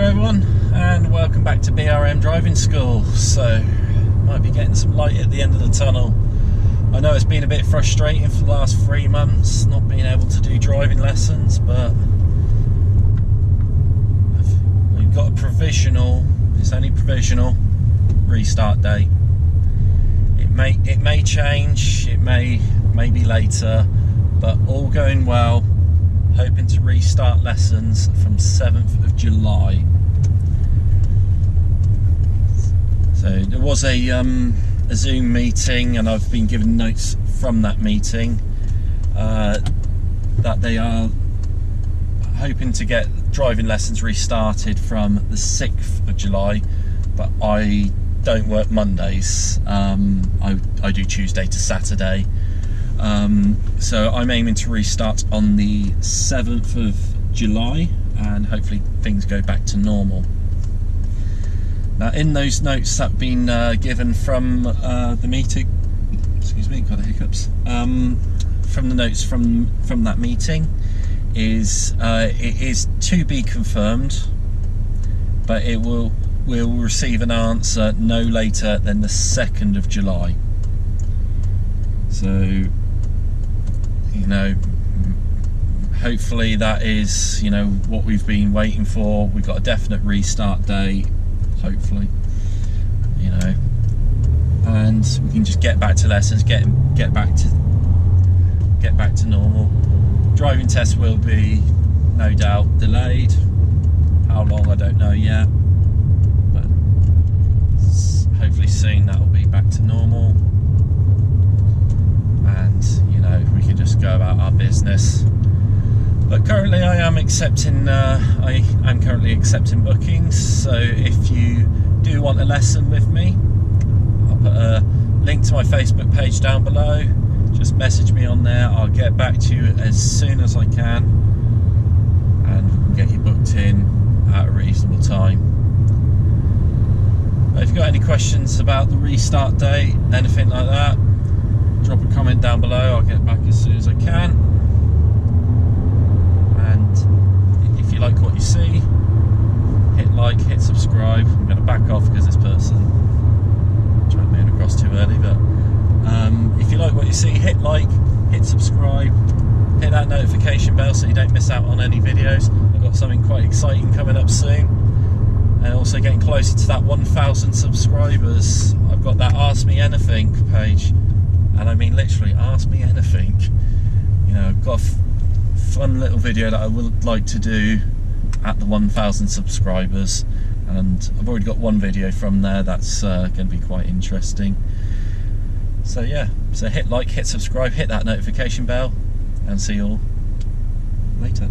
everyone, and welcome back to BRM Driving School. So, might be getting some light at the end of the tunnel. I know it's been a bit frustrating for the last 3 months not being able to do driving lessons, but we've got a provisional, it's only provisional, restart date. It may change, it may be later, but all going well, hoping to restart lessons from 7th of July. So there was a Zoom meeting, and I've been given notes from that meeting that they are hoping to get driving lessons restarted from the 6th of July, but I don't work Mondays. I do Tuesday to Saturday. So I'm aiming to restart on the 7th of July, and hopefully things go back to normal. Now, in those notes that have been given from the meeting, excuse me, got the hiccups, from the notes from that meeting, is it is to be confirmed, but we'll receive an answer no later than the 2nd of July. So, you know, hopefully that is, you know, what we've been waiting for. We've got a definite restart date, hopefully, you know, and we can just get back to lessons, get back to normal. Driving tests will be, no doubt, delayed. How long, I don't know yet, but hopefully soon that will be back to normal. And, you know, we can just go about our business. But currently I am currently accepting bookings, so if you do want a lesson with me, I'll put a link to my Facebook page down below. Just message me on there, I'll get back to you as soon as I can, and we can get you booked in at a reasonable time. But if you've got any questions about the restart date, anything like that, drop a comment down below, I'll get back as soon as I can. And if you like what you see, hit like, hit subscribe. I'm going to back off because this person tried to move across too early, but if you like what you see, hit like, hit subscribe, hit that notification bell so you don't miss out on any videos. I've got something quite exciting coming up soon, and also getting closer to that 1,000 subscribers. I've got that Ask Me Anything page. And I mean literally, ask me anything. You know, I've got a fun little video that I would like to do at the 1,000 subscribers, and I've already got one video from there that's going to be quite interesting. So yeah, so hit like, hit subscribe, hit that notification bell, and see you all later.